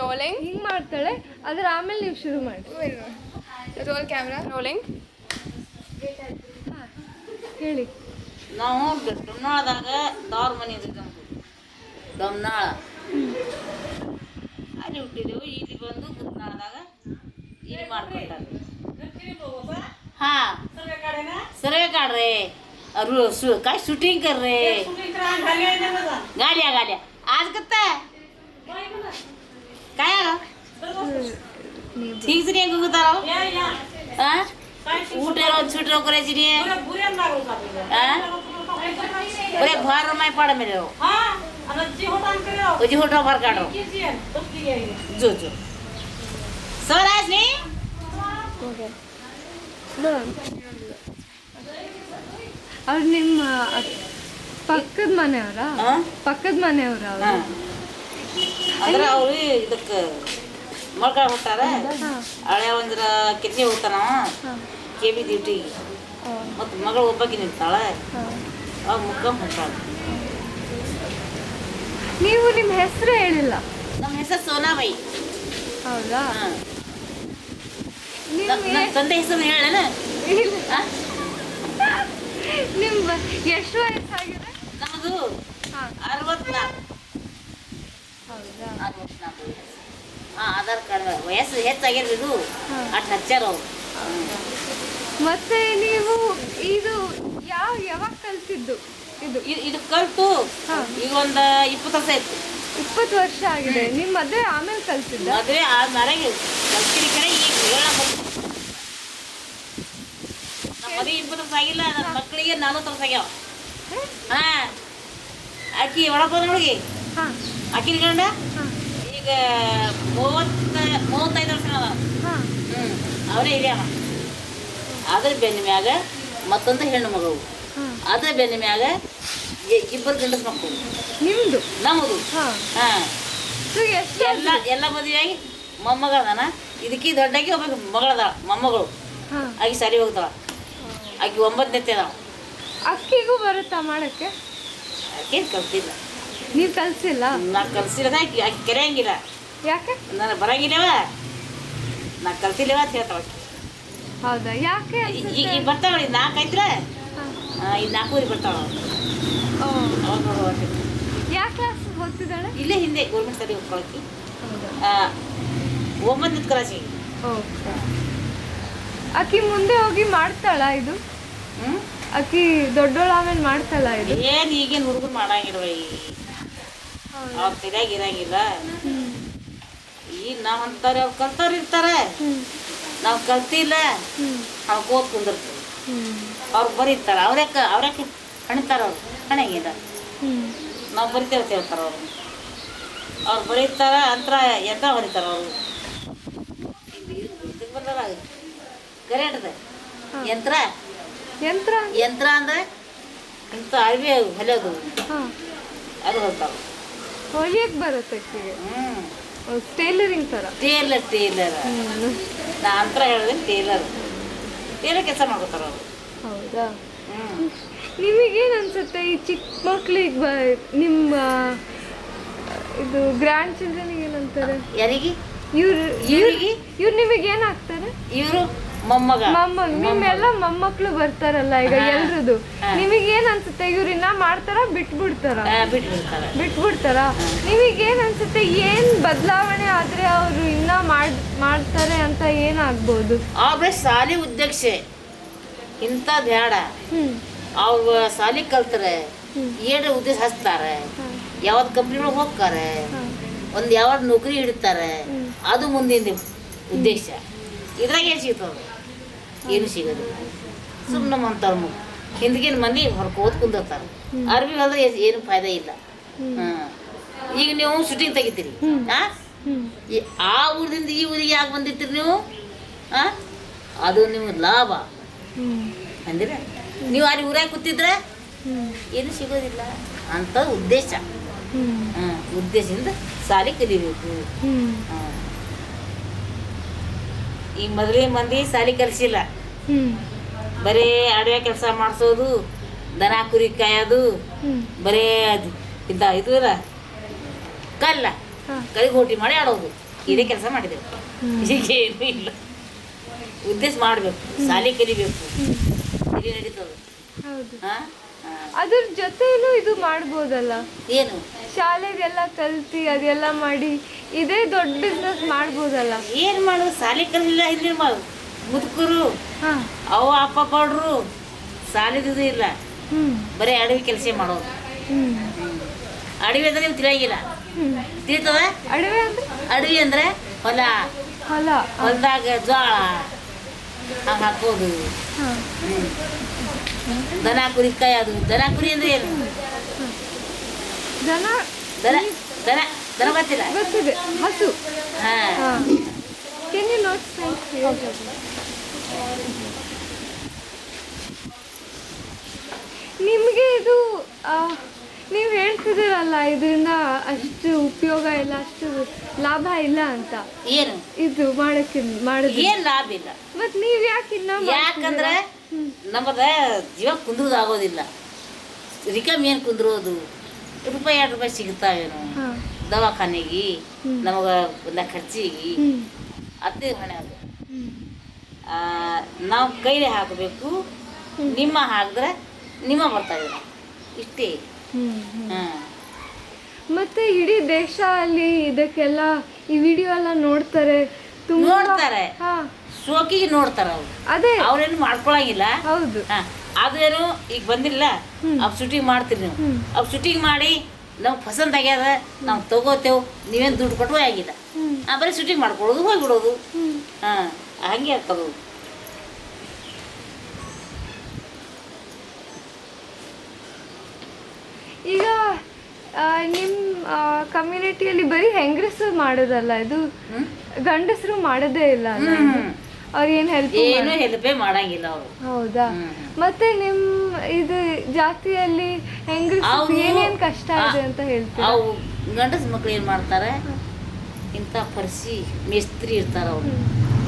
Rolling. ಹಿಂಗೆ ಮಾಡ್ತಾಳೆ, ಅದ್ರ ಆಮೇಲೆ ನೀವು ಶುರು ಮಾಡಿ. Roll camera. ರೋಲಿಂಗ್. ಹೇಳಿ. ನಾವು ಡೊಮ್ನಾಳದಾಗ ತವ್ರ ಮನೆ ಇದ್ರಿ ನಮ್ದು, ಡೊಮ್ನಾಳ. ಅಲ್ಲಿ ಹುಟ್ಟಿದೆವು. ಇಲ್ಲಿ ಬಂದು ಗುತ್ನಾಳದಾಗ ಇಲ್ಲಿ ಮಾಡ್ಕೊಂಡಾರ. ಹಾಂ, ಸರ್ವೆ ಕಾಡ್ರಿ ಅವರು काय शूटिंग कर रहे गालिया गालिया आज कत्ता काय ठीक से नहीं गुतारो हां उठेरो छुटरो करायची रे हां बरे भर माय पड मेरे हां आणि जी होटा भर काढो जो जो सराज नी ಓಕೆ. ಅವ್ರು ನಿಮ್ಮ ಪಕ್ಕದ ಮನೆಯವರಾ? ಪಕ್ಕದ ಮನೆಯವರ ಅವರು? ಅಂದ್ರೆ ಅವ್ರು ಇದಕ್ಕೆ ಮೊಳಕಾಳ ಹೊಟ್ಟಾರ. ಹಳೆ ಒಂದ್ರ ಕಿಡ್ನಿ ಹೋಗ್ತಾನವ ಕೆ ಬಿ ಡ್ಯೂಟಿಗೆ. ಮತ್ತು ಮಗಳು ಒಬ್ಬಾಕಿ ನಿಲ್ತಾಳೆ, ಅವಾಗ ಮುಕ್ಕೊಂಡ್ ಹೊಂಟಾಳ. ನೀವು ನಿಮ್ಮ ಹೆಸರು ಹೇಳಿಲ್ಲ. ನಮ್ಮ ಹೆಸರು ಸೋನಾಬಾಯಿ. ಹೌದಾ? ನಮ್ಮ ತಂದೆ ಹೆಸರು ಹೇಳೇನ? ನಿಮ್ಮ ಎಷ್ಟು ವಯಸ್ಸಾಗಿದೆ? ನಮ್ಮದು 64. ಹೌದಾ? 64. ಹಾಂ, ಆಧಾರ್ ಕಾರ್ಡ್ ವಯಸ್ಸು ಹೆಚ್ಚಾಗಿರ್ರಿ. ಇದು ಅಷ್ಟು ಹಚ್ಚಾರ ಅವ್ರು. ಮತ್ತೆ ನೀವು ಇದು ಯಾವಾಗ ಕಲ್ತಿದ್ದು? ಇದು ಕಲ್ತು ಈಗ ಒಂದು 20 ವರ್ಷ ಆಯ್ತು. 20 ವರ್ಷ ಆಗಿದೆ. ನಿಮ್ಮ ಮದುವೆ ಆಮೇಲೆ ಕಲ್ತಿದ್ದ? ಮದುವೆ ಆದ್ಮೇಲೆ ಕಲ್ತಿರಿ ಕಡೆ ಈಗ ಹೇಳಕ್ ನಮ್ಮ ಮದುವೆ 20 ವರ್ಷ ಆಗಿಲ್ಲ. ನನ್ನ ಮಕ್ಕಳಿಗೆ 40 ವರ್ಷ ಆಗ್ಯಾವ. ಹಾಂ, ಆಕಿ ಒಳಗೆ ಹುಡುಗಿ ಆಕಿನ ಗಂಡ ಈಗ 35 ವರ್ಷ ಅದ. ಅವರೇ ಹಿರಿಯವ. ಅದ್ರ ಬೆನ್ನ ಮ್ಯಾಗ ಮತ್ತೊಂದು ಹೆಣ್ಣು ಮಗವು. ಅದ್ರ ಬೆನ್ನ ಮ್ಯಾಗ ಇಬ್ಬರು ಗಂಡಸ ಮಕ್ಕಳು. ನಿಮ್ದು? ನಮ್ಮದು. ಹಾಂ. ಎಲ್ಲ ಮದುವೆಯಾಗಿ ಮೊಮ್ಮಗಳದಾನ. ಇದಕ್ಕೆ ದೊಡ್ಡಾಗಿ ಒಬ್ಬ ಮಗಳದಾಳ, ಮೊಮ್ಮಗಳು. ಆಕೆ ಸಾರಿ ಹೋಗ್ತಾಳ. ಆಕೆ 9ನೇ ಅದಾಳ. ಅಕ್ಕಿಗೂ ಬರುತ್ತಾ ಮಾಡಕ್ಕೆ? ಆಕೆ ಕಲ್ತಿಲ್ಲ. ನೀವು ಕಲ್ಸಿಲ್ಲ? ನಾ ಕಲ್ಸಿಲ್ಲ. ಆಕೆ ಕೆರೆಯಂಗಿಲ್ಲ. ಯಾಕೆ? ನಾನು ಬರಂಗಿಲ್ಲವ, ನಾ ಕಲ್ತಿಲ್ಲವ ಅಂತ ಹೇಳ್ತಾಳ. ಹೌದಾ? ಯಾಕೆ? ಈಗ ಬರ್ತಾವ 4 ಐತ್ರ. ಇದು 4 ಬರ್ತಾವ. ಅವಾಗ ನೋಡುವ. ಯಾವ ಕ್ಲಾಸ್ ಓದ್ತಿದ್ದಾಳೆ? ಇಲ್ಲೇ ಹಿಂದೆ ಗೌರ್ಮೆಂಟ್ ಸಾರಿ ಹೋಗ್ಕೊಳಕ್ಕೆ 9ನೇ ಕ್ಲಾಸಿಗೆ. ಓಕೆ. ಅಕ್ಕಿ ಮುಂದೆ ಹೋಗಿ ಮಾಡ್ತಾಳ ಇದು? ಅಕ್ಕಿ ದೊಡ್ಡೋಳ ಆಮೇಲೆ ಮಾಡ್ತಾಳ ಇದು? ಏನು ಈಗೇನು ಹುಡುಗರು ಮಾಡಂಗಿಲ್ವ, ಅವ್ರ ತಲೆಯಾಗ ಇರಂಗಿಲ್ಲ. ಈಗ ನಾವು ಅಂತಾರೆ, ಅವ್ರು ಕಲ್ತವ್ರು ಇರ್ತಾರೆ. ನಾವು ಕಲ್ತಿಲ್ಲ, ನಾವು ಕೂತ್ ಕುಂದಿರ್ತೀವಿ. ಅವ್ರು ಬರೀತಾರೆ. ಅವ್ರ್ಯಾಕೆ ಹಣಿತಾರ? ಅವ್ರು ಹಣಂಗಿಲ್ಲ. ನಾವು ಬರಿತೇವೆ ಅಂತ ಹೇಳ್ತಾರೆ ಅವರು. ಅವ್ರು ಬರೀತಾರ ಅಂತರ ಎಂತ ಬರೀತಾರ ಅವರು. ಇದಕ್ಕೆ ಬಂದಾರ ಕರೆಂಟದ ಯಂತ್ರ. ಯಂತ್ರ ಯಂತ್ರ ಅಂದ್ರೆ ಇಂಥ ಅರಿವಿ ಹೊಲಿಯೋದು, ಅದು ಹೊಲ್ತಾವ. ಹೊಲಿಯಕ್ಕೆ ಬರುತ್ತೆ ಅಕ್ಕಿಗೆ? ಟೇಲರಿಂಗ್ ಥರ? ಟೇಲರ್. ನಾ ಅಂತರ ಹೇಳಿದ್ರೆ ಟೇಲರ್ ಕೆಲಸ ಮಾಡ್ಕೋತಾರ ಅವರು. ಹೌದಾ? ನಿಮಗೇನು ಅನ್ಸುತ್ತೆ ಈ ಚಿಕ್ಕ ಮಕ್ಳಿಗೆ ನಿಮ್ಮ ಇದು ಗ್ರ್ಯಾಂಡ್ ಚಿಲ್ಡ್ರನ್ಗೆ ಏನಂತಾರೆ? ಯಾರಿಗೆ? ಇವ್ರು ನಿಮಗೇನಾಗ್ತಾರೆ? ಇವರು ಮೊಮ್ಮಗ. ನಿಮ್ಮೆಲ್ಲ ಮೊಮ್ಮಕ್ಳು ಬರ್ತಾರಲ್ಲ ಈಗ ಎಲ್ರದು. ನಿಮಗೇನ್ ಅನ್ಸುತ್ತೆ? ಇವ್ರು ಇನ್ನ ಮಾಡ್ತಾರ ಬಿಟ್ಬಿಡ್ತಾರ? ಬಿಟ್ಬಿಡ್ತಾರ. ನಿಮಗೇನ್ ಅನ್ಸುತ್ತೆ? ಏನ್ ಬದಲಾವಣೆ ಆದ್ರೆ ಅವ್ರು ಇನ್ನ ಮಾಡ್ತಾರೆ ಅಂತ ಏನಾಗ್ಬೋದು? ಅವ್ರ ಶಾಲಿ ಉದ್ದೇಶ ಇಂಥ ಬೇಡ. ಅವ್ರು ಶಾಲಿ ಕಲ್ತಾರೆ, ಏನ್ರ ಉದ್ದೇಶ ಹಚ್ತಾರೆ, ಯಾವ್ದು ಕಂಪ್ನಿಗಳು ಹೋಗ್ತಾರೆ, ಒಂದು ಯಾವ್ದು ನೌಕರಿ ಹಿಡಿತಾರೆ, ಅದು ಮುಂದಿನ ಉದ್ದೇಶ. ಇದ್ರಾಗ ಏನು ಸಿಗ್ತದೆ? ಏನು ಸಿಗೋದಿಲ್ಲ. ಸುಮ್ಮನೆ ಮಂತವ್ರ ಹಿಂದಿಗಿನ ಮಂದಿ ಹೊರ್ಕೋದ್ ಕುಂದಿರ್ತಾರೆ. ಅರ್ಬಿ ಹೋದ್ರೆ ಏನು ಫಾಯ್ದೆ ಇಲ್ಲ. ಈಗ ನೀವು ಶೂಟಿಂಗ್ ತೆಗಿತೀರಿ, ಆ ಊರಿಂದ ಈ ಊರಿಗೆ ಯಾಕೆ ಬಂದಿರ್ತೀರಿ ನೀವು? ಅದು ನಿಮ್ಗೆ ಲಾಭ ಅಂದ್ರೆ ನೀವು ಅಲ್ಲಿ ಊರಾಗ ಕೂತಿದ್ರೆ ಏನು ಸಿಗೋದಿಲ್ಲ ಅಂತ ಉದ್ದೇಶ. ಉದ್ದೇಶದಿಂದ ಸಾಲಿ ಕಲಿಬೇಕು. ಈ ಮೊದಲೇ ಮಂದಿ ಸಾಲಿ ಕಲಿಸಿಲ್ಲ. ಬರೀ ಅಡುಗೆ ಕೆಲಸ ಮಾಡಿಸೋದು, ದನ ಕುರಿ ಕಾಯೋದು, ಬರೇ ಇಂಥ ಇದು ಇಲ್ಲ, ಕಲ್ಲಿಗೆ ಹೋಟಿ ಮಾಡಿ ಆಡೋದು. ಇದೇ ಕೆಲಸ ಮಾಡಿದೆವು. ಈಗ ಏನೂ ಇಲ್ಲ. ಉದ್ದೇಶ ಮಾಡಬೇಕು, ಶಾಲೆ ಕಲಿಬೇಕು, ಇಲ್ಲಿ ನಡೀತದೆ. ಹೌದು. ಹಾಂ, ಅದ್ರ ಜೊತೆನೂ ಇದು ಮಾಡ್ಬೋದಲ್ಲ, ಏನು ಶಾಲೆಗೆಲ್ಲ ಕಲ್ತಿ ಅದೆಲ್ಲ ಮಾಡಿ ಇದೇ ದೊಡ್ಡ ಬಿಸ್ನೆಸ್ ಮಾಡ್ಬೋದಲ್ಲ. ಏನು ಮಾಡೋದು? ಶಾಲೆ ಕಲಿಲ್ಲ, ಇಲ್ಲಿ ಮಾಡೋದು. ಮುದುಕರು ಹಾಂ. ಅವ ಅಪ್ಪ ಬಡ್ರು ಸಾಲಿದ್ದು ಇಲ್ಲ, ಬರೀ ಅಡವಿ ಕೆಲಸ ಮಾಡೋದು. ಅಡವಿ ಅಂದ್ರೆ ನೀವು ತಿಳಿಯಾಗಿಲ್ಲ, ತಿಳಿತದ? ಅಡವೆ ಅಂದ್ರೆ ಅಡವಿ ಅಂದ್ರೆ ಹೊಲ, ಹೊಲ, ಹೊಲದಾಗ ಜೋಳ ಹಂಗೆ ಹಾಕೋದು. ದನ ಕುರಿ ಕಾಯೋದು. ದನ ಕುರಿ ಅಂದ್ರೆ ಏನು? ದನ ದನ ದನ ದನ ಗೊತ್ತಿಲ್ಲ? ಗೊತ್ತಿದೆ, ಹಸು. ಹಾಂ. ಕೆನ್ ಯು ನೋಟ್ ನಿಮಗೆ ಇದು ನೀವು ಹೇಳ್ತಿದ್ದೀರಲ್ಲ ಇದರಿಂದ ಅಷ್ಟು ಉಪಯೋಗ ಇಲ್ಲ, ಅಷ್ಟು ಲಾಭ ಇಲ್ಲ ಅಂತ. ಏನು ಇದು ಮಾಡೋದು ಏನು ಲಾಭ ಇಲ್ಲ. ಮತ್ ನೀವ್ ಯಾಕೆ ಇನ್ನ ಯಾಕಂದ್ರೆ ನಮ್ಮದ ಜೀವ ಕುಂದ್ರದು ಆಗೋದಿಲ್ಲ. ರಿಕಮ್ ಏನು ಕುಂದ್ರೋದು? ರೂಪಾಯಿ 2 ರೂಪಾಯಿ ಸಿಗ್ತಾವೇನು ದವಾಖಾನೆಗೆ, ನಮಗೆ ಒಂದು ಖರ್ಚಿಗೆ ಅದೇ ಹಣೆ. ಅದು ನಾವು ಕೈಲೇ ಹಾಕಬೇಕು. ನಿಮ್ಮ ಹಾಕಿದ್ರೆ ನಿಮ್ಮ ಬರ್ತಾ ಇದೆ ಇಷ್ಟೇ. ಮತ್ತೆ ಇಡೀ ದೇಶ ಅಲ್ಲಿ ಇದಕ್ಕೆಲ್ಲ ಈ ವಿಡಿಯೋ ಎಲ್ಲ ನೋಡ್ತಾರೆ, ನೋಡ್ತಾರೆ, ಶೋಕಿಗೆ ನೋಡ್ತಾರೆ. ಅವ್ರು ಅದೇ ಅವ್ರೇನು ಮಾಡ್ಕೊಳಂಗಿಲ್ಲ. ಹೌದು. ಅದೇನು ಈಗ ಬಂದಿಲ್ಲ, ಅವ್ ಶೂಟಿಂಗ್ ಮಾಡ್ತೀರಿ ನೀವು. ಅವ್ ಶೂಟಿಂಗ್ ಮಾಡಿ ನಮ್ಗೆ ಪಸಂದ್ ಆಗ್ಯದ, ನಾವು ತಗೋತೇವೆ, ನೀವೇನು ದುಡ್ಡು ಕೊಟ್ಟು ಆಗಿಲ್ಲ. ಬರೀ ಶೂಟಿಂಗ್ ಮಾಡ್ಕೊಳ್ಳೋದು, ಹೋಗಿಬಿಡೋದು. ಹಂಗೆ ಆಗ್ತದೆ. ಈಗ ನಿಮ್ಮ ಕಮ್ಯುನಿಟಿಯಲ್ಲಿ ಬರೀ ಹೆಂಗಸರು ಮಾಡೋದಲ್ಲ, ಇದು ಗಂಡಸರು ಮಾಡೋದೇ ಇಲ್ಲ ಅಲ್ಲ? ಅವ್ರು ಏನು ಹೆಲ್ಪೇ ಮಾಡಂಗಿಲ್ಲ ಅವರು. ಹೌದಾ? ಮತ್ತೆ ನಿಮ್ಮ ಇದು ಜಾತಿಯಲ್ಲಿ ಹೆಂಗಸರು ಏನೇನು ಕಷ್ಟ ಇದೆ ಅಂತ ಹೇಳ್ತಾರೆ? ಅವು ಗಂಡಸ ಮಕ್ಳು ಏನು ಮಾಡ್ತಾರೆ, ಇಂಥ ಪರ್ಸಿ ಮೇಸ್ತ್ರಿ ಇರ್ತಾರೆ, ಅವರು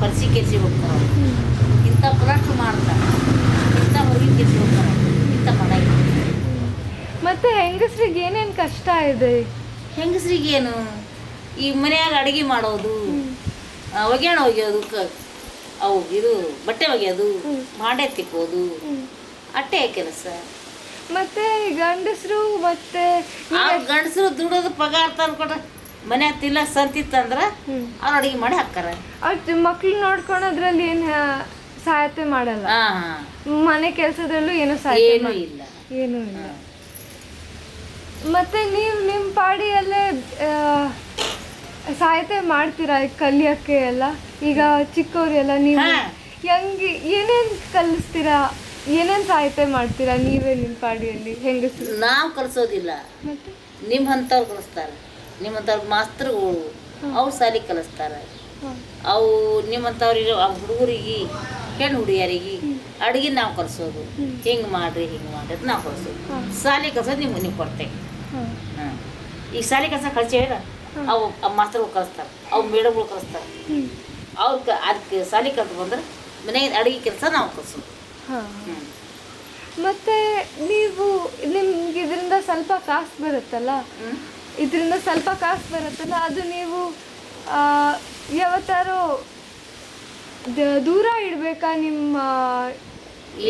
ಪರ್ಸಿ ಕೆಲ್ಸಿ ಹೋಗ್ತಾರೆ, ಅವರು ಇಂಥ ಪ್ಲಾಟ್ ಮಾಡ್ತಾರೆ, ಇಂಥ ಹೊರಗಿನ ಕೆಲ್ಸಿ ಹೋಗ್ತಾರೆ, ಇಂಥ ಮಾಡಂಗಿಲ್ಲ. ಮತ್ತೆ ಹೆಂಗಸ್ರಿಗೆ ಏನೇನು ಕಷ್ಟ ಇದೆ? ಹೆಂಗಸ್ರಿಗೇನು ಈ ಮನ್ಯಾಗ ಅಡುಗೆ ಮಾಡೋದು, ಒಗ್ಯಾಣ ಒಗೆಯೋದು, ಅವು ಇದು ಬಟ್ಟೆ ಒಗೆಯೋದು, ಮಾಡೆ ತಿಕ್ಕೋದು, ಅಟ್ಟೆ ಕೆಲಸ. ಮತ್ತೆ ಗಂಡಸರು ಮತ್ತೆ ಗಂಡಸರು ದುಡೋದು ಪಗಾರ ತಂದ್ಕೊಟ್ರೆ ಮನ್ಯಾಗ ತಿಲ್ಲ ಸಂತಿತ್ತಂದ್ರೆ ಅವ್ರು ಅಡುಗೆ ಮಾಡಿ ಹಾಕ್ತಾರೆ. ಅವ್ರ ಮಕ್ಳು ನೋಡ್ಕೊಳೋದ್ರಲ್ಲಿ ಏನು ಸಹಾಯತೆ ಮಾಡಲ್ಲ, ಮನೆ ಕೆಲಸದಲ್ಲೂ ಏನು ಸಹಾಯ ಇಲ್ಲ, ಏನೂ ಇಲ್ಲ. ಮತ್ತೆ ನೀವು ನಿಮ್ಮ ಪಾಡಿಯಲ್ಲೇ ಸಹಾಯತೆ ಮಾಡ್ತೀರಾ ಕಲಿಯೋಕ್ಕೆ ಎಲ್ಲ? ಈಗ ಚಿಕ್ಕವರೆಲ್ಲ ನೀವು ಹೆಂಗೆ ಏನೇನು ಕಲಿಸ್ತೀರಾ, ಏನೇನು ಸಹಾಯತೆ ಮಾಡ್ತೀರಾ ನೀವೇ ನಿಮ್ಮ ಪಾಡಿಯಲ್ಲಿ ಹೆಂಗಸರು? ನಾವು ಕಲಿಸೋದಿಲ್ಲ, ನಿಮ್ಮಂಥವ್ರು ಕಲಿಸ್ತಾರೆ. ನಿಮ್ಮಂಥವ್ರು ಮಾಸ್ತರುಗಳು ಅವ್ರು ಶಾಲೆ ಕಲಿಸ್ತಾರೆ. ಅವು ನಿಮ್ಮಂಥವ್ರಿಗೆ ಹುಡುಗರಿಗೆ ಹೆಣ್ಣು ಹುಡುಗಿಯರಿಗೆ ಅಡುಗೆ ನಾವು ಕಲಿಸೋದು. ಹಿಂಗೆ ಮಾಡ್ರಿ ಹಿಂಗೆ ಮಾಡ್ರಿ ಅಂತ ನಾವು ಕಲಿಸೋದು. ಶಾಲೆ ಕಲಿಸೋದು ನೀವು ಕೊಡ್ತೇವೆ. ಈಗ ಶಾಲೆ ಕೆಲಸ ಕಲಿಸೇವಿಲ್ಲ, ಅವು ಮಾಸ್ತರ್ಗಳು ಕಲಿಸ್ತಾರೆ, ಅವು ಮೇಡಮ್ಗಳು ಕಲಿಸ್ತಾರೆ. ಅವ್ರು ಅದಕ್ಕೆ ಶಾಲೆ ಕಲ್ತು ಬಂದ್ರೆ ಮನೆಗೆ ಅಡುಗೆ ಕೆಲಸ ನಾವು ಕಲಿಸೋದು. ಮತ್ತೆ ನೀವು ನಿಮ್ಗೆ ಇದರಿಂದ ಸ್ವಲ್ಪ ಕಾಸು ಬರುತ್ತಲ್ಲ, ಇದರಿಂದ ಸ್ವಲ್ಪ ಕಾಸು ಬರುತ್ತಲ್ಲ, ಅದು ನೀವು ಯಾವತ್ತಾರು ದೂರ ಇಡಬೇಕಾ? ನಿಮ್ಮ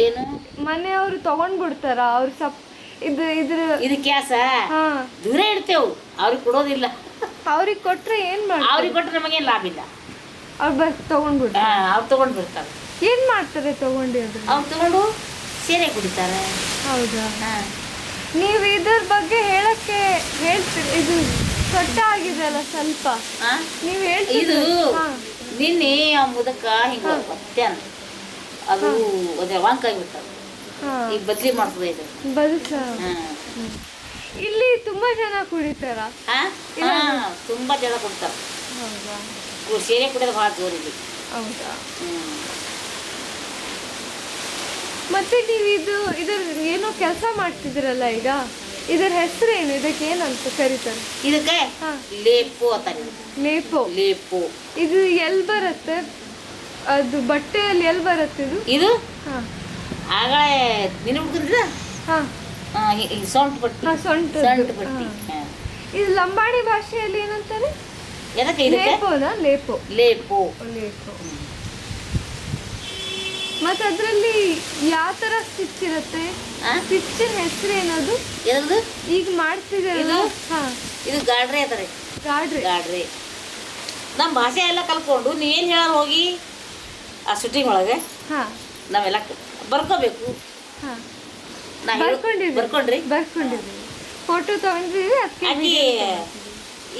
ಏನು ಮನೆಯವರು ತಗೊಂಡ್ಬಿಡ್ತಾರ? ಅವ್ರು ಇದು ಕ್ಯಾಸ ದೂರ ಇಡ್ತೇವು, ಅವ್ರಿಗೆ ಕೊಡೋದಿಲ್ಲ. ಅವ್ರಿಗೆ ಕೊಟ್ರೆ ಏನ್ ಮಾಡ್ತಾರೆ? ಅವ್ರಿಗೆ ಕೊಟ್ರೆ ನಮಗೇನು ಲಾಭ ಇಲ್ಲ. ಅವ್ರು ತಗೊಂಡ್ಬಿಡ್ತಾರೆ. ಅವ್ರು ತಗೊಂಡು ಬಿಡ್ತಾರೆ. ಏನ್ ಮಾಡ್ತಾರೆ ತಗೊಂಡು? ಅವ್ರು ತಗೊಂಡು ಸೀರೆ ಕುಡಿತಾರೆ. ಹೌದಾ? ನೀವು ಇದ್ರ ಬಗ್ಗೆ ಹೇಳಕ್ಕೆ ಹೇಳ್ತೀರಿ? ಇದು ಸೊಟ್ಟ ಆಗಿದೆ ಅಲ್ಲ ಸ್ವಲ್ಪ, ನೀವು ಹೇಳ್ತೀರಿ. ಇದು ನಿನ್ನೆ ಆ ಮುದಕ ಹಿಂಗ ಮಧ್ಯಾಹ್ನ ಅದು ಅದೇ ವಾಂಕಾಗಿಬಿಡ್ತಾರೆ. ಈಗ ಬದ್ಲಿ ಮಾಡ್ತದೆ ಇದು ಬದುಕ. ಇಲ್ಲಿ ತುಂಬಾ ಜನ ಕುಡಿತಾರ? ತುಂಬಾ ಜನ ಕುಡಿತಾರೆ. ಸೀರೆ ಕುಡಿಯೋದು ಭಾಳ ಜೋರ್ ಇಲ್ಲಿ. ಹೌದಾ? ಮತ್ತೆ ನೀವು ಇದ್ರ ಏನೋ ಕೆಲಸ ಮಾಡ್ತಿದ್ದೀರಲ್ಲ ಈಗ, ಇದರ ಹೆಸರು ಏನು? ಇದಕ್ಕೆ ಏನಂತ ಕರೀತಾರೆ? ಇದಕ್ಕೆ ಲೇಪು ಅಂತಾರೆ. ಲೇಪೋ? ಲೇಪು. ಇದು ಎಲ್ಲಿ ಬರುತ್ತೆ? ಅದು ಬಟ್ಟೆಯಲ್ಲಿ ಎಲ್ಲಿ ಬರುತ್ತೆ ಇದು? ಇದು ಆಗಲೇ ನಿನ್ನ ಹುಡುಗಿದ್ರ ಸೊಂಟ ಪಟ್ಟಿ. ಸೊಂಟ ಪಟ್ಟಿ. ಇದು ಲಂಬಾಣಿ ಭಾಷೆಯಲ್ಲಿ ಏನಂತಾರೆ? ಎದಕ್ಕೆ ಇದಕ್ಕೆ ಲೇಪೋನಾ? ಲೇಪೋ. ಲೇಪು. ಲೇಪೋ. ಮತ್ತೆ ಅದ್ರಲ್ಲಿ ಯಾವ ತರ ಸ್ಟಿಚ್ ಇರುತ್ತೆ? ಸ್ಟಿಚ್ಚಿನ ಹೆಸರು ಏನದು? ಏನದು ಈಗ ಮಾಡ್ತಿದ್ದೀರಲ್ಲ? ಇದು? ಹಾ, ಇದು ಗಾಡ್ರೆ ಅದಾರೆ. ಗಾಡ್ರಿ. ಗಾಡ್ರೆ ನಮ್ಮ ಭಾಷೆ ಎಲ್ಲ ಕಲ್ಕೊಂಡು ನೀವೇನು ಹೇಳೋರು ಹೋಗಿ ಆ ಶೂಟಿಂಗ್ ಒಳಗೆ ಹಾ, ನಾವೆಲ್ಲ ಬರ್ಕೋಬೇಕು. ಹಾ, ನಾ ಬರ್ಕೊಂಡ್ರಿ ಬರ್ಕೊಂಡಿದ್ದೀವಿ. ಫೋಟೋ ತಗೊಂಡಿದ್ದೀವಿ. ಅದಕ್ಕೆ ಆಕಿ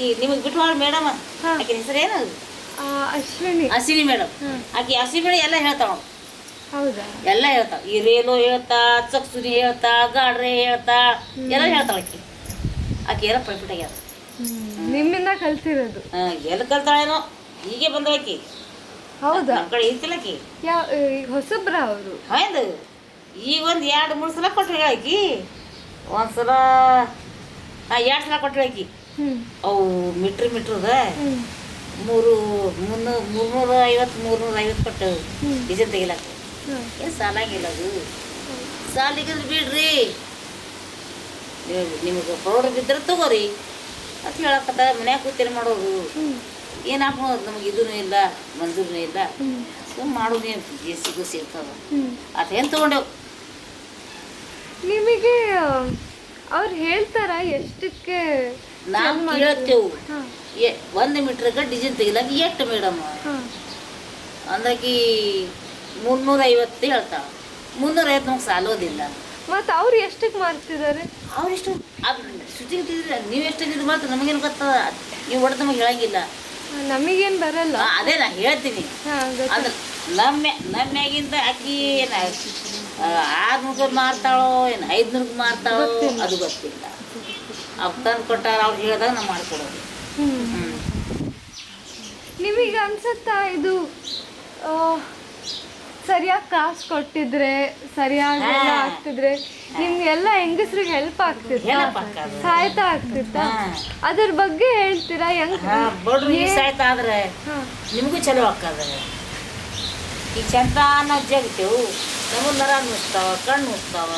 ಈ ನಿಮಗೆ ಬಿಟ್ಟು ಮೇಡಮ್ ಹಾ. ಆಕೆ ಹೆಸರೇನು? ಅಶ್ವಿನಿ. ಅಶ್ವಿನಿ ಮೇಡಮ್. ಆಕಿ ಅಶ್ವಿನಿ ಮೇಡಮ್ ಎಲ್ಲ ಹೇಳ್ತಾವ. ಹೌದಾ? ಎಲ್ಲ ಹೇಳ್ತಾವ. ಈ ರೇಲು ಹೇಳ್ತಾ, ಚಕ್ಸುನಿ ಹೇಳ್ತಾ, ಗಾಡ್ರೆ ಹೇಳ್ತಾ, ಎಲ್ಲ ಹೇಳ್ತಾಳ ಆಕಿ. ಆಕಿ ಎಲ್ಲ ಪರ್ಫೆಕ್ಟ್ ಆಗ್ಯಾರ. ನಿಮ್ಮಿಂದ ಕಲ್ತಿರೋದು? ಎಲ್ಲಿ ಕಲ್ತಾಳೇನೋ, ಹೀಗೆ ಬಂದಳಕಿ. ಹೌದಾ? ನಮ್ಮ ಕಡೆ ಇರ್ತಿಲ್ಲಕಿ. ಯಾವ ಹೊಸಬ್ರ ಅವರು? ಹೌದು. ಈಗ ಒಂದು 2-3 ಸಲ ಕೊಟ್ಟರು ಹೇಳಕಿ. ಒಂದ್ಸಲ 2 ಸಲ ಕೊಟ್ಟರು ಆಕಿ. ಅವು ಮಿಟ್ರದ 350 ಕೊಟ್ಟು ಡಿಸೈನ್ ತೆಗಿಲಕ್ಕ. ಏನು ಸಾಲಾಗಿಲ್ಲ ಅದು. ಸಾಲಿಗಿದ್ರೆ ಬಿಡ್ರಿ, ನಿಮಗೆ ಪೌಡರ್ ಬಿದ್ದರೆ ತಗೋರಿ ಅಂತ ಹೇಳಕತ್ತ. ಮನ್ಯಾಗ ಕೂತೇನೆ ಮಾಡೋದು ಏನಪ್ಪ, ನಮಗೆ ಇದೂ ಇಲ್ಲ ಮಂಜೂರನೂ ಇಲ್ಲ, ಸುಮ್ಮನೆ ಮಾಡೋದು ಏನು ಸಿಗ್ತದ ಅದೇನು ತೊಗೊಂಡೆವು. ನಿಮಗೆ ಅವ್ರು ಹೇಳ್ತಾರ ಎಷ್ಟಕ್ಕೆ? ನಾವು ಕೇಳ್ತೇವು 1 ಮೀಟ್ರಿಗೆ ಡಿಸೈನ್ ತೆಗಿಲಾಕ ಎಷ್ಟು ಮೇಡಮ್ ಅಂದಾಕಿ 350 ಹೇಳ್ತಾವ. 350 ನಮ್ಗೆ ಸಾಲೋದಿಲ್ಲ. ಮತ್ತು ಅವ್ರು ಎಷ್ಟಕ್ಕೆ ಮಾರ್ತಿದ್ದಾರೆ? ಅವ್ರೆಷ್ಟು ಶೂಟಿಂಗ್ ತೆಗಿದ್ರೆ ನೀವು ಎಷ್ಟು ಇದು ಮಾಡ್ತೀವಿ ನಮಗೇನು ಗೊತ್ತದ? ನೀವು ಒಟ್ಟು ನಮಗೆ ಹೇಳಂಗಿಲ್ಲ. ನಮಗೇನು ಬರಲ್ಲ. ಅದೇ ನಾ ಹೇಳ್ತೀನಿ. ಅಂದ್ರೆ ನಮ್ಮ್ಯಾಗಿಂತ ಆಕಿ ಏನು 600 ಮಾರ್ತಾಳೋ ಏನು 500 ಮಾರ್ತಾಳೋ ಅದು ಗೊತ್ತಿಲ್ಲ. ಅವ್ರು ತಂದು ಕೊಟ್ಟಾರ, ಅವ್ರು ಹೇಳಿದಾಗ ನಾವು ಮಾಡ್ಕೊಡೋದು. ನಿಮಗೆ ಅನ್ಸುತ್ತಾ ಇದು ಸರಿಯಾಗಿ ಕಾಸು ಕೊಟ್ಟಿದ್ರೆ, ಸರಿಯಾಗಿ ಎಲ್ಲ ಆಗ್ತಿದ್ರೆ ನಿಮ್ಗೆಲ್ಲ ಹೆಂಗಸ್ರಿಗೆ ಹೆಲ್ಪ್ ಆಗ್ತಿತ್ತ, ಸಹಾಯತ ಆಗ್ತಿತ್ತ? ಅದ್ರ ಬಗ್ಗೆ ಹೇಳ್ತೀರಾ? ಬಡ್ರಿ ಸಹಾಯತ ಆದ್ರೆ ನಿಮಗೂ ಚಲೋ ಆಗ್ತದ. ಈಗ ಚಂದ ನಾವು ಜಗ್ತೇವು, ನಮಗೆ ನರ ನುಸ್ತಾವ, ಕಣ್ಣು ನುಸ್ತಾವ.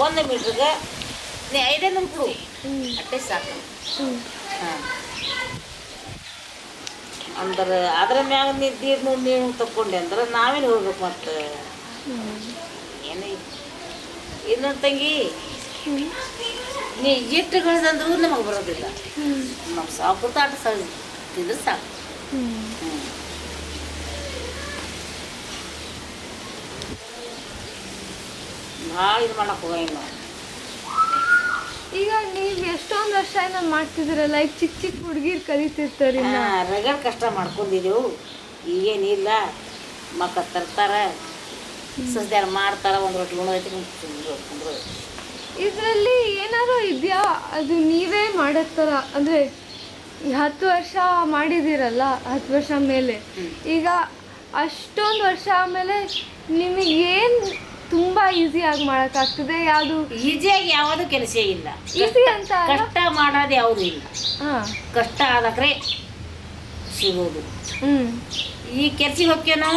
1 ಮೀಟ್ರಿಗೆ ನೀ 500 ಕೊಡು ಅಷ್ಟೇ ಸಾಕು. ಅಂದ್ರೆ ಅದ್ರ ಮ್ಯಾಗ ನೀರು ತಗೊಂಡೆ ಅಂದ್ರೆ ನಾವೇನು ಹೋಗ್ಬೇಕು. ಮತ್ತು ಏನು ಇನ್ನೊಂದು ತಂಗಿ, ನೀ ಎಷ್ಟು ಗಳಿಸಂದ್ರೂ ನಮಗೆ ಬರೋದಿಲ್ಲ. ನಮ್ಮ ಸಾಕು ಆಟ ತಿಂದ್ರೆ ಸಾಕು. ಭಾಳ ಇದು ಮಾಡಕ್ಕೆ ಹೋಗಂಗಿಲ್ಲ. ಈಗ ನೀವು ಎಷ್ಟೊಂದು ವರ್ಷ ಏನೋ ಮಾಡ್ತಿದ್ದೀರಲ್ಲ, ಈಗ ಚಿಕ್ಕ ಚಿಕ್ಕ ಹುಡುಗಿರು ಕಲಿತಿರ್ತಾರೆ. ರಗಡ್ ಕಷ್ಟ ಮಾಡ್ಕೊಂಡಿದ್ದೆವು. ಈಗೇನಿಲ್ಲ, ಮಕ್ಕಳು ತರ್ತಾರೆ, ಸಸ್ಯಾರ ಮಾಡ್ತಾರೆ, ಒಂದು ರೊಟ್ಟಿ ಉಣ್ಣೋದೈತಿ. ಇದರಲ್ಲಿ ಏನಾದ್ರು ಇದೆಯಾ? ಅದು ನೀವೇ ಮಾಡತ್ತರ ಅಂದರೆ 10 ವರ್ಷ ಮಾಡಿದ್ದೀರಲ್ಲ, 10 ವರ್ಷ ಮೇಲೆ, ಈಗ ಅಷ್ಟೊಂದು ವರ್ಷ ಆಮೇಲೆ ನಿಮಗೇನು ತುಂಬ ಈಸಿಯಾಗಿ ಮಾಡೋಕ್ಕಾಗ್ತದೆ? ಯಾವುದು ಈಸಿಯಾಗಿ ಯಾವುದು ಕೆಲಸ ಇಲ್ಲ. ಈಸಿ ಅಂತ ಕಷ್ಟ ಮಾಡೋದು ಯಾವುದು ಇಲ್ಲ. ಕಷ್ಟ ಆದಕ್ರೆ ಸಿಗೋದು. ಈ ಕೆಲ್ಸಿಗೆ ಹೋಗ್ಯೇನೋ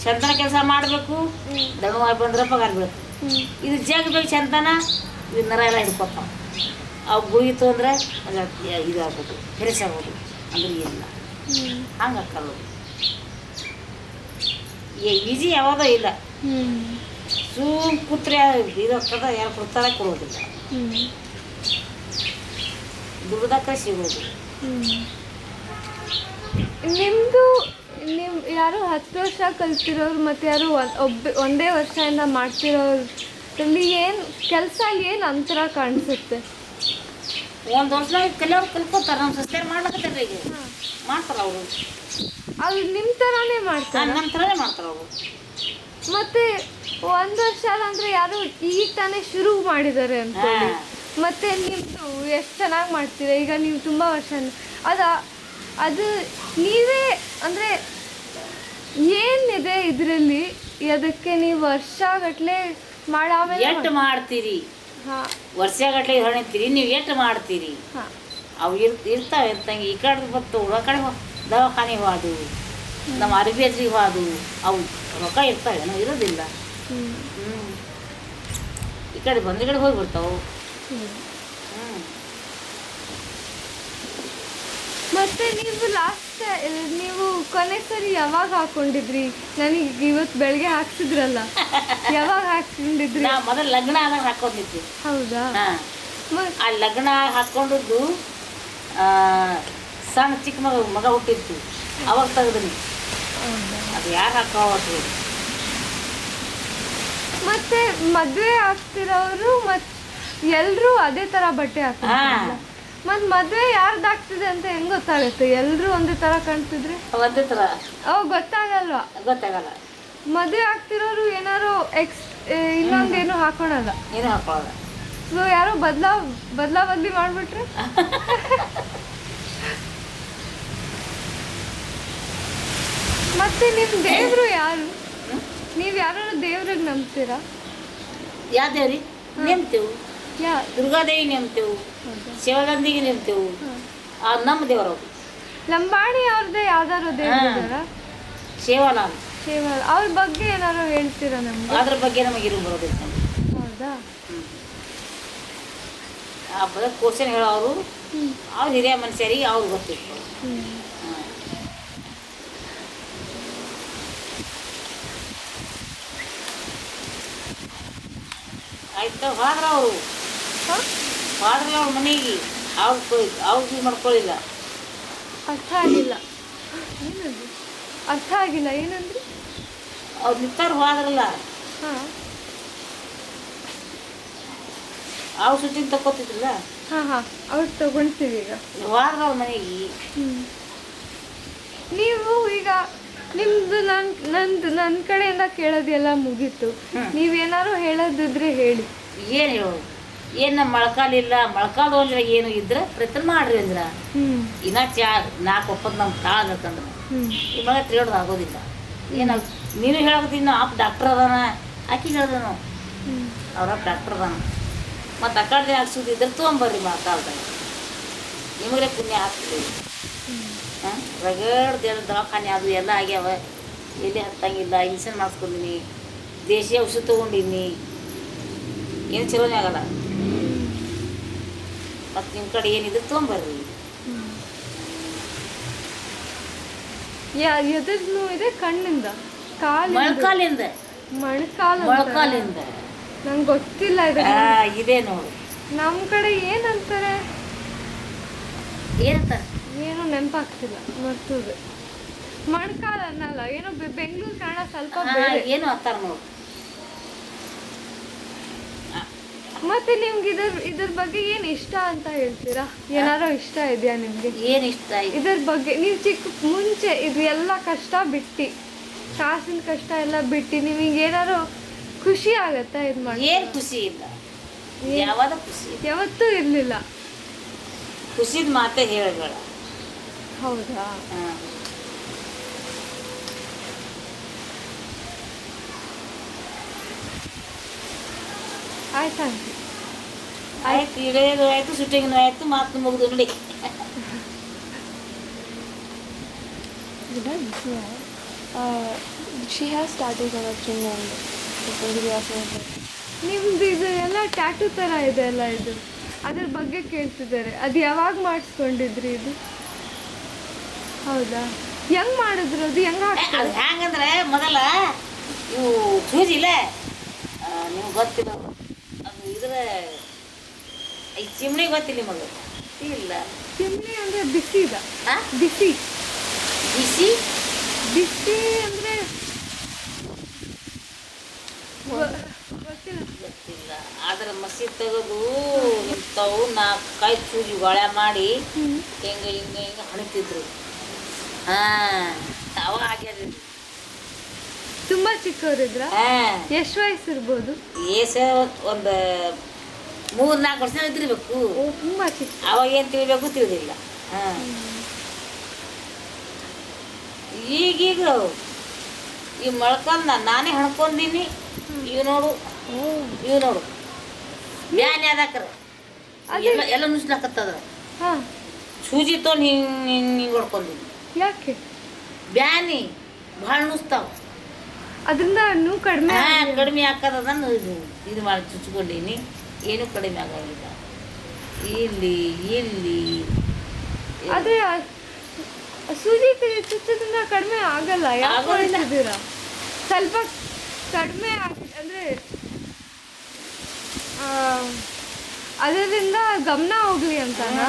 ಚಂದನ ಕೆಲಸ ಮಾಡಬೇಕು, ದಣವಾಗಿ ಬಂದ್ರೆ ಪಗಾರ ಬೇಕು. ಇದು ಬೇಕು ಚಂದನ, ಇದು ನರ ಎಲ್ಲ ಹಿಡ್ಕೊತಾವ. ಅವು ಗುಳಿತು ಅಂದರೆ ಇದಾಗ್ಬೋದು, ಹೆರೆಸಾಗೋದು ಅಂದ್ರೆ ಇಲ್ಲ. ಹಂಗೆ ಹಾಕಲ್ಲ. ಈಜಿ ಯಾವುದೋ ಇಲ್ಲ. ಕೂತ್ರೆ ಇದು ಆಗ್ತದ, ಯಾರು ಕೊಡ್ತಾರ ಕೊಡೋದಿಲ್ಲ. ದುಡ್ದಕ್ಕ ಸಿಗೋದು. ನಿಮ್ಮದು ಯಾರು 10 ವರ್ಷ ಕಲ್ತಿರೋರು ಮತ್ತು ಯಾರು ಒಂದೇ ವರ್ಷದಿಂದ ಮಾಡ್ತಿರೋದ್ರಲ್ಲಿ ಏನು ಕೆಲಸ ಏನು ಅಂತರ ಕಾಣಿಸುತ್ತೆ? ಒಂದು ವರ್ಷದಾಗ ಕಲಿಯೋರು ಕಲ್ಕೋತಾರೆ. ನಮ್ಮ ಸಸ್ಯಾರ ಮಾಡ್ಲಕತ್ತಾರ, ಈಗ ಮಾಡ್ತಾರೆ ಅವರು. ಅದು ನಿಮ್ಮ ಥರನೇ ಮಾಡ್ತಾರೆ? ನಮ್ಮ ಥರನೇ ಮಾಡ್ತಾರೆ ಅವರು. ಮತ್ತು 1 ವರ್ಷ ಅಂದರೆ ಯಾರು ಈಗ ತಾನೇ ಶುರು ಮಾಡಿದ್ದಾರೆ ಅನ್ಕೊಳ್ಳಿ, ಮತ್ತು ನಿಮ್ಮದು ಎಷ್ಟು ಚೆನ್ನಾಗಿ ಮಾಡ್ತೀರಾ. ಈಗ ನೀವು ತುಂಬ ವರ್ಷ ಅದು ನೀವೇ ಅಂದರೆ ಏನಿದೆ ಇದರಲ್ಲಿ? ಅದಕ್ಕೆ ನೀವು ವರ್ಷಗಟ್ಟಲೆ ಮಾಡಾಮೇಲೆ ಎಷ್ಟು ಮಾಡ್ತೀರಿ? ವರ್ಷಗಟ್ಟಲೆ ಹೊಣಿತೀರಿ ನೀವು, ಎಷ್ಟು ಮಾಡ್ತೀರಿ? ಅವು ಇರ್ತಾವೆ ತಂಗಿ. ಈ ಕಡೆ ಬತ್ತು ಆ ಕಡೆ ದವಾಖಾನೆ ಹೋದು, ನಮ್ಮ ಅರಿಬೇಜ್ರಿಗೆ ಹೋದು, ಅವು ರೊಕ್ಕ ಇರ್ತಾವೇನೋ? ಇರೋದಿಲ್ಲ. ಈ ಕಡೆ ಬಂದ ಕಡೆ ಹೋಗಿಬಿಡ್ತಾವೆ. ಮತ್ತೆ ನೀವು ಕೊನೆ ಸರಿ ಯಾವಾಗ ಹಾಕೊಂಡಿದ್ರಿ? ನನಗೆ ಇವತ್ತು ಬೆಳಗ್ಗೆ ಹಾಕ್ಸಿದ್ರಲ್ಲ, ಯಾವಾಗ ಹಾಕೊಂಡಿದ್ರಿ? ನಾ ಮೊದಲು ಲಗ್ನ ಆದಾಗ ಹಾಕೊಂಡಿದ್ವಿ. ಹೌದಾ? ಆ ಲಗ್ನ ಹಾಕ್ಕೊಂಡದ್ದು ಸಣ್ಣ ಚಿಕ್ಕ ಮಗ ಹುಟ್ಟಿತ್ತು, ಅವಾಗ ತೆಗೆದ್ರಿ. ಅದು ಯಾರು ಹಾಕೋದು? ಮತ್ತೆ ಮದುವೆ ಆಗ್ತಿರೋರು ಎಲ್ರೂ ಅದೇ ತರ ಬಟ್ಟೆ ಹಾಕ್ತಾರೆ. ಮತ್ ಮದ್ವೆ ಯಾರ್ದಾಗ್ತಿದೆ ಅಂತ ಹೆಂಗ್ ಗೊತ್ತಾಗುತ್ತೆ? ಎಲ್ರು ಒಂದೇ ತರ ಕಾಣ್ತಿದ್ರೆ ಒಂದೇ ತರ ಗೊತ್ತಾಗಲ್ವಾ? ಗೊತ್ತಾಗಲ್ಲ. ಮದ್ವೆ ಆಗ್ತಿರೋರು ಏನಾರು ಇನ್ನೊಂದೇನು ಹಾಕೊಳಲ್ಲ, ಏನು ಹಾಕೊಳ್ಳಲ್ಲ. ಸೊ ಯಾರೋ ಬದ್ಲಿ ಮಾಡ್ಬಿಟ್ರೆ ಮತ್ತೆ ನಿಮ್ ದೇವ್ರು ಯಾರು? ನೀವ್ ಯಾರು ದೇವ್ರಿಗೆ ನಂಬ್ತೀರಾ? ಯಾವ ದೇವ್ರಿ ನೆಮ್ತೇವು? ದುರ್ಗಾದೇವಿ ನೆಮ್ತೇವು, ಶಿವಗಂಧಿಗೆ ನೆಮ್ತೇವು. ನಮ್ಮ ದೇವರವ್ರು ಲಂಬಾಣಿ ಅವ್ರದ್ದೇ ಯಾವ್ದಾರು ದೇವ್ರ? ಶಿವಲಾಲ್. ಅವ್ರ ಬಗ್ಗೆ ಏನಾರು ಹೇಳ್ತೀರಾ ನಮ್ಗೆ? ಅದ್ರ ಬಗ್ಗೆ ನಮಗೆ ಬರೋದಿಲ್ಲ. ಹೌದಾ? ಆ ಬಗ್ಗೆ ಕ್ವಶನ್ ಹೇಳೋರು ಅವ್ರು ಹಿರಿಯ ಮನುಷ್ಯರಿಗೆ ಅವ್ರು ಗೊತ್ತಿತ್ತು. ಆಯ್ತು ಹೋದ್ರ ಅವರು ಹೋದ್ರಲ್ಲ ಅವ್ರ ಮನೆಗೆ ಅವ್ರು ಮಾಡ್ಕೊಳ್ಳಿಲ್ಲ. ಅರ್ಥ ಆಗಿಲ್ಲ. ಏನಂದ್ರಿ? ಅರ್ಥ ಆಗಿಲ್ಲ. ಏನಂದ್ರಿ? ಅವ್ರು ನಿಂತವ್ರು ಹೋದ್ರಲ್ಲ, ಅವ್ರು ಸುಟ್ಟಿನ ತಕ್ಕೋತಿದ್ರಲ್ಲ, ಅವ್ರು ತಗೊಳ್ತೀವಿ. ಈಗ ಹೋದ್ರ ಅವ್ರ ಮನೆಗೆ. ನೀವು ಈಗ ನಿಮ್ದು ನನ್ನ ಕಡೆಯಿಂದ ಕೇಳೋದೆಲ್ಲ ಮುಗೀತು. ನೀವೇನಾರು ಹೇಳೋದಿದ್ರೆ ಹೇಳಿ. ಏನು ಹೇಳೋದು? ಏನು ನಮ್ಮ ಮೊಳಕಾಲಿಲ್ಲ, ಮೊಳಕಾಲು ಅಂದ್ರೆ ಏನು ಇದ್ರೆ ಪ್ರಯತ್ನ ಮಾಡ್ರಿ ಅಂದ್ರ ಇನ್ನ 4 ಒಪ್ಪತ್ತು ನಮ್ಮ ತಾಳ ಅಂತಂದ್ರೆ ಈ ಮಗ ತಿಳೋದು ಆಗೋದಿಲ್ಲ. ಏನು ನೀನು ಹೇಳೋದಿನ್ನ ಅಪ್ಪ ಡಾಕ್ಟರ್ ಅದಾನ, ಆಕಿ ಹೇಳ್ದನು ಅವ್ರಪ್ಪ ಡಾಕ್ಟರ್ ಅದಾನ. ಮತ್ತು ಆ ಕಡೆ ಹಾಕ್ಸೋದಿದ್ರೆ ತೊಗೊಂಬರ್ರಿ ಮೊಳಕಾಲ್ದಾಗ, ನಿಮಗ್ರೆ ಪುಣ್ಯ ಹಾಕ್ತೀವಿ. ರಗಡ್ದು ದವಾಖಾನೆ ಅದು ಎಲ್ಲ ಆಗ್ಯಾವ, ಎಲ್ಲಿ ಹತ್ತಂಗಿಲ್ಲ. ಇಂಜೆಕ್ಷನ್ ಮಾಡಿಸ್ಕೊಂಡಿನಿ, ದೇಶಿ ಔಷಧ ತೊಗೊಂಡಿನಿ, ಏನು ಚಲೋನೇ ಆಗಲ್ಲ. ಮತ್ತು ನಿಮ್ಮ ಕಡೆ ಏನಿದ್ರೆ ತೊಗೊಂಬರ್ರಿ. ಎದುರು ನೋವಿದೆ ಕಣ್ಣಿಂದ, ಮೊಳಕಾಲಿಂದ. ಮೊಳಕಾಲಿಂದ ನಂಗೆ ಗೊತ್ತಿಲ್ಲ. ಇದೆ ನೋಡಿ ನಮ್ಮ ಕಡೆ ಏನಂತಾರೆ, ಏನಂತಾರೆ ಏನೋ ನೆನಪಾಗ್ತಿಲ್ಲ, ಮರ್ತದೆ. ಮೊಣಕಾಲ ಅನ್ನಲ್ಲ, ಏನೋ ಬೆಂಗಳೂರು ಕನ್ನಡ ಸ್ವಲ್ಪ ಏನು ಅಂತಾರ ನೋಡಿ. ಮತ್ತೆ ನಿಮ್ಗೆ ಇದ್ರ ಬಗ್ಗೆ ಏನು ಇಷ್ಟ ಅಂತ ಹೇಳ್ತೀರಾ? ಏನಾರೋ ಇಷ್ಟ ಇದೆಯಾ ನಿಮ್ಗೆ? ಏನು ಇಷ್ಟ? ಇದ್ರ ಬಗ್ಗೆ ನೀವು ಮುಂಚೆ ಇದು ಎಲ್ಲ ಕಷ್ಟ ಬಿಟ್ಟು, ಕಾಸಿನ ಕಷ್ಟ ಎಲ್ಲ ಬಿಟ್ಟು ನಿಮಗೆ ಏನಾರು ಖುಷಿ ಆಗತ್ತಾ? ಇದು ಮಾಡಿ ಏನು ಖುಷಿ ಇಲ್ಲ, ಯಾವಾಗ ಖುಷಿ ಯಾವತ್ತೂ ಇರಲಿಲ್ಲ. ಖುಷಿದ ಮಾತೇ ಹೇಳಬೇಡ. ಹೌದಾ? ಆಯ್ತಾ? ಆಯ್ತು, ಇಳಿಯೋದು ಆಯ್ತು, ಶೂಟಿಂಗ್ನೂ ಆಯ್ತು, ಮಾತು ಮುಗಿದು ನೋಡಿ. She has tattoos on her chin and ನಿಮ್ದು ಇದು ಎಲ್ಲ ಟ್ಯಾಟೂ ಥರ ಇದೆ ಅಲ್ಲ, ಇದು ಅದ್ರ ಬಗ್ಗೆ ಕೇಳ್ತಿದ್ದಾರೆ. ಅದು ಯಾವಾಗ ಮಾಡಿಸ್ಕೊಂಡಿದ್ರಿ ಇದು? ಹೌದಾ? ಹೆಂಗ್ ಮಾಡಿದ್ರು? ಅದು ಹೆಂಗೆ ಅದು ಹೆಂಗಂದ್ರೆ ಮೊದಲ ಇವು ಸೂಜಿಲ್ಲ, ನಿಮ್ಗೆ ಗೊತ್ತಿಲ್ಲ ಅದು. ಇದ್ರ ಈ ಚಿಮ್ನಿ ಗೊತ್ತಿಲ್ಲ ನಿಮಗೆ? ಇಲ್ಲ. ಚಿಮ್ನಿ ಅಂದರೆ ಬಿಸಿ ಇದೆ. ಬಿಸಿ ಬಿಸಿ ಬಿಸಿ ಅಂದರೆ ಗೊತ್ತಿಲ್ಲ. ಆದ್ರೆ ಮಸಿ ತೆಗೆದು ನಿಂತವು 4-5 ಸೂಜಿ ಗೊಳೆ ಮಾಡಿ ಹಿಂಗೆ ಹಿಂಗೆ ಹಿಂಗೆ ಹಣಿತಿದ್ರು. ಅವ ಆಗ್ಯದ. ತುಂಬಾ ಚಿಕ್ಕವರಿದ್ರ? ಎಷ್ಟು ವಯಸ್ಸು ಇರ್ಬೋದು? ಒಂದು 3-4 ವರ್ಷ ಇದ್ದಿರ್ಬೇಕು. ತುಂಬಾ ಚಿಕ್ಕ. ಅವಾಗ ಏನು ತಿಳಿಬೇಕು ತಿಳಿದಿಲ್ಲ. ಈಗೀಗ ಈ ಮೊಳ್ಕಂದ ನಾನೇ ಹಣ್ಕೊಂಡೀನಿ. ಇವು ನೋಡು, ಇವು ನೋಡು, ಬ್ಯಾನಿ ಅದಕ್ರ ಎಲ್ಲ ನುಸ್ಲಾಕತ್ತದ. ಸೂಜಿ ತೊಗೊಂಡು ಹಿಂಗೆ ಹಿಂಗೆ ಹೊಡ್ಕೊಂಡೀನಿ. ಯಾಕೆ? ಬ್ಯಾನಿ ಭಾಳ ನುಸ್ತಾವ. ಅದರಿಂದ ನೋವು ಕಡಿಮೆ ಕಡಿಮೆ ಹಾಕೋದನ್ನು ಇದು ಮಾಡಿ ಚುಚ್ಕೊಂಡೀನಿ. ಏನೂ ಕಡಿಮೆ ಆಗೋದಿಲ್ಲ. ಇಲ್ಲಿ ಇಲ್ಲಿ ಆದರೆ ಸೂಜಿ ಚುಚ್ಚೋದ್ರಿಂದ ಕಡಿಮೆ ಆಗಲ್ಲ, ಯಾಕೆ ಆಗೋದಿಲ್ಲ. ಹೇಳ್ತಿದ್ದೀರಾ? ಸ್ವಲ್ಪ ಕಡಿಮೆ ಅಂದರೆ ಅದರಿಂದ ಗಮನ ಹೋಗ್ಲಿ ಅಂತನಾ?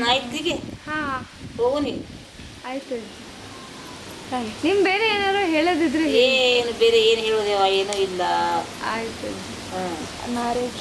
ಆಯ್ತು ಹೀಗೆ ಹಾಂ ಹೋಗು ನೀವು. ಆಯ್ತು. ನಿಮ್ ಬೇರೆ ಏನಾದ್ರು ಹೇಳೋದಿದ್ರೆ ಏನು ಬೇರೆ ಏನು ಹೇಳೋದೇವ, ಏನೂ ಇಲ್ಲ. ಆಯ್ತು. ಹ್ಞೂ ಮ್ಯಾರೇಜ್